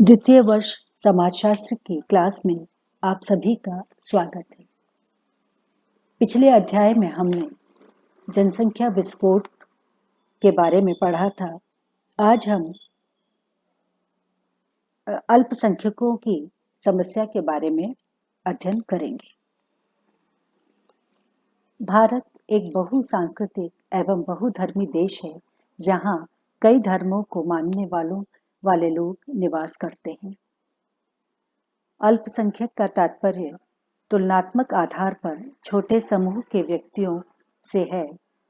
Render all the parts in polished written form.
द्वितीय वर्ष समाजशास्त्र की क्लास में आप सभी का स्वागत है। पिछले अध्याय में हमने जनसंख्या विस्फोट के बारे में पढ़ा था। आज हम अल्पसंख्यकों की समस्या के बारे में अध्ययन करेंगे। भारत एक बहुसांस्कृतिक एवं बहुधर्मी देश है, जहां कई धर्मों को मानने वाले लोग निवास करते हैं। अल्पसंख्यक का तात्पर्य तुलनात्मक आधार पर छोटे समूह के व्यक्तियों से है।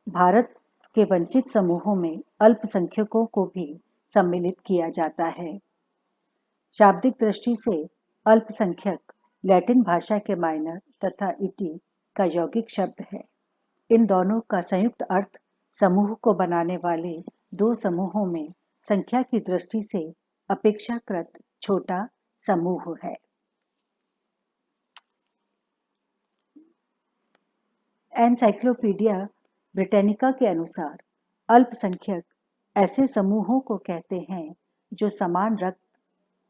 भारत के वंचित समूहों में अल्पसंख्यकों को भी सम्मिलित किया जाता है। शाब्दिक दृष्टि से अल्पसंख्यक लैटिन भाषा के माइनर तथा इटी का यौगिक शब्द है। इन दोनों का संयुक्त अर्थ समूह को बनाने वाले दो समूहों में संख्या की दृष्टि से अपेक्षाकृत छोटा समूह है। एनसाइक्लोपीडिया ब्रिटानिका के अनुसार अल्पसंख्यक ऐसे समूहों को कहते हैं जो समान रक्त,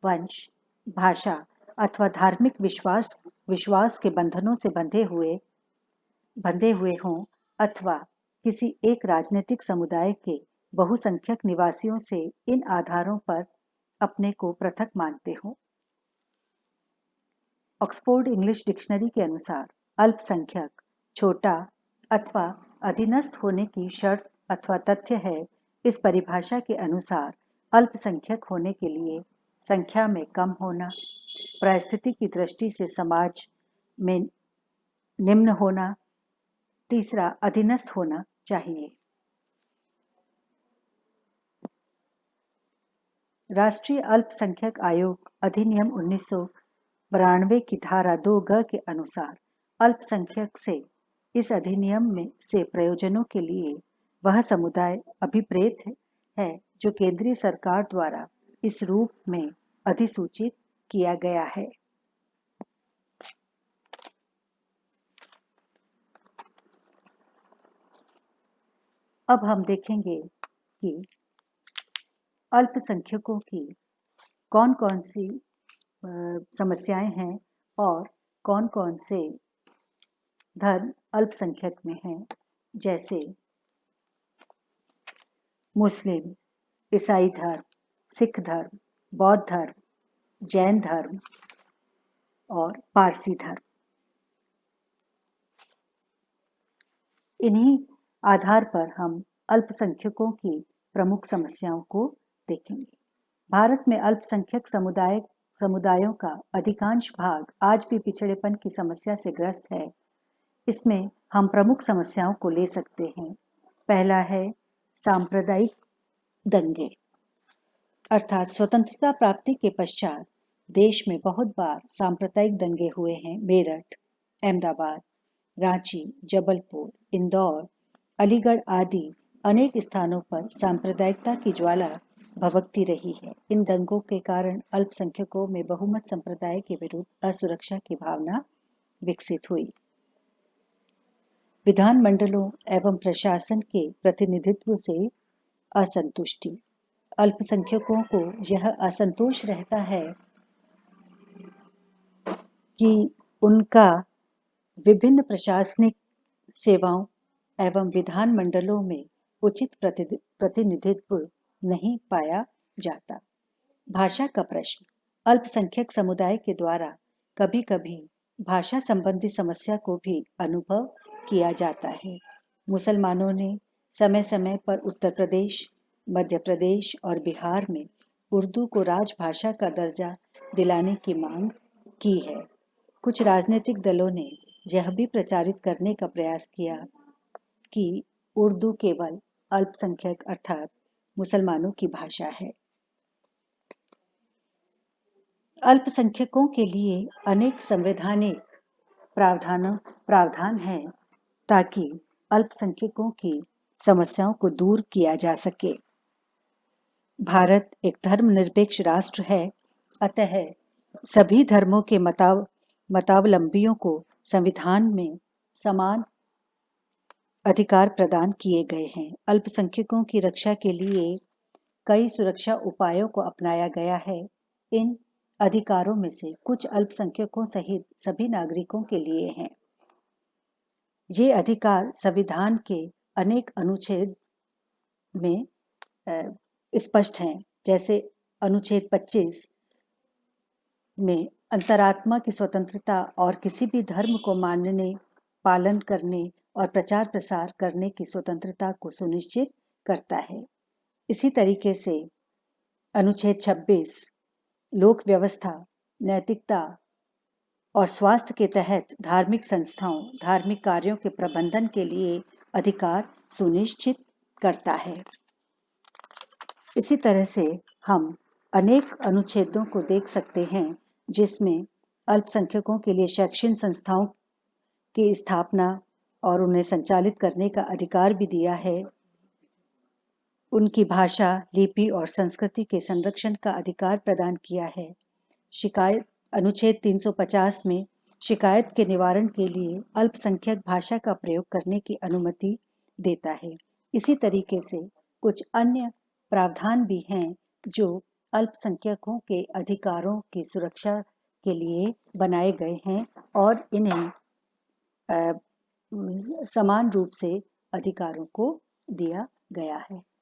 वंश, भाषा अथवा धार्मिक विश्वास के बंधनों से बंधे हुए हों अथवा किसी एक राजनीतिक समुदाय के बहुसंख्यक निवासियों से इन आधारों पर अपने को पृथक मानते हों। ऑक्सफोर्ड इंग्लिश डिक्शनरी के अनुसार अल्पसंख्यक छोटा अथवा अधीनस्थ होने की शर्त अथवा तथ्य है। इस परिभाषा के अनुसार अल्पसंख्यक होने के लिए संख्या में कम होना, परिस्थिति की दृष्टि से समाज में निम्न होना, तीसरा अधीनस्थ होना चाहिए। राष्ट्रीय अल्पसंख्यक आयोग अधिनियम 1992 की धारा 2 के अनुसार अल्पसंख्यक से इस अधिनियम में से प्रयोजनों के लिए वह समुदाय अभिप्रेत है जो केंद्रीय सरकार द्वारा इस रूप में अधिसूचित किया गया है। अब हम देखेंगे कि अल्पसंख्यकों की कौन कौन सी समस्याएं हैं और कौन कौन से धर्म अल्पसंख्यक में हैं, जैसे मुस्लिम, ईसाई धर्म, सिख धर्म, बौद्ध धर्म, जैन धर्म और पारसी धर्म। इन्हीं आधार पर हम अल्पसंख्यकों की प्रमुख समस्याओं को देखेंगे। भारत में अल्पसंख्यक समुदायों का अधिकांश भाग आज भी पिछड़ेपन की समस्या से ग्रस्त है। इसमें हम प्रमुख समस्याओं को ले सकते हैं। पहला है सांप्रदायिक दंगे, अर्थात स्वतंत्रता प्राप्ति के पश्चात देश में बहुत बार सांप्रदायिक दंगे हुए हैं। मेरठ, अहमदाबाद, रांची, जबलपुर, इंदौर, अलीगढ़ आदि अनेक स्थानों पर सांप्रदायिकता की ज्वाला भभकती रही है। इन दंगों के कारण अल्पसंख्यकों में बहुमत संप्रदाय के विरुद्ध असुरक्षा की भावना विकसित हुई। विधानमंडलों एवं प्रशासन के प्रतिनिधित्व से असंतुष्टि, अल्पसंख्यकों को यह असंतोष रहता है कि उनका विभिन्न प्रशासनिक सेवाओं एवं विधानमंडलों में उचित प्रतिनिधित्व नहीं पाया जाता। भाषा का प्रश्न, अल्पसंख्यक समुदाय के द्वारा कभी-कभी भाषा संबंधी समस्या को भी अनुभव किया जाता है। मुसलमानों ने समय-समय पर उत्तर प्रदेश, मध्य प्रदेश और बिहार में उर्दू को राजभाषा का दर्जा दिलाने की मांग की है। कुछ राजनीतिक दलों ने यह भी प्रचारित करने का प्रयास किया कि उर्दू केवल अल्पसंख्यक अर्थात मुसलमानों की भाषा है। अल्पसंख्यकों के लिए अनेक संवैधानिक प्रावधान हैं ताकि अल्पसंख्यकों की समस्याओं को दूर किया जा सके। भारत एक धर्मनिरपेक्ष राष्ट्र है, अतः सभी धर्मों के मतावलंबियों को संविधान में समान अधिकार प्रदान किए गए हैं। अल्पसंख्यकों की रक्षा के लिए कई सुरक्षा उपायों को अपनाया गया है। इन अधिकारों में से कुछ अल्पसंख्यकों सहित सभी नागरिकों के लिए हैं। ये अधिकार संविधान के अनेक अनुच्छेद में स्पष्ट हैं, जैसे अनुच्छेद 25 में अंतरात्मा की स्वतंत्रता और किसी भी धर्म को मानने, पालन करने और प्रचार प्रसार करने की स्वतंत्रता को सुनिश्चित करता है। इसी तरीके से अनुच्छेद 26 लोक व्यवस्था, नैतिकता और स्वास्थ्य के तहत धार्मिक संस्थाओं, धार्मिक कार्यों के प्रबंधन के लिए अधिकार सुनिश्चित करता है। इसी तरह से हम अनेक अनुच्छेदों को देख सकते हैं जिसमें अल्पसंख्यकों के लिए शैक्षणिक संस्थाओं की स्थापना और उन्हें संचालित करने का अधिकार भी दिया है। उनकी भाषा, लिपि और संस्कृति के संरक्षण का अधिकार प्रदान किया है। शिकायत अनुच्छेद 350 में शिकायत के निवारण के लिए अल्पसंख्यक भाषा का प्रयोग करने की अनुमति देता है। इसी तरीके से कुछ अन्य प्रावधान भी हैं जो अल्पसंख्यकों के अधिकारों की सुरक्षा के लिए बनाए गए हैं और इन्हें समान रूप से अधिकारों को दिया गया है।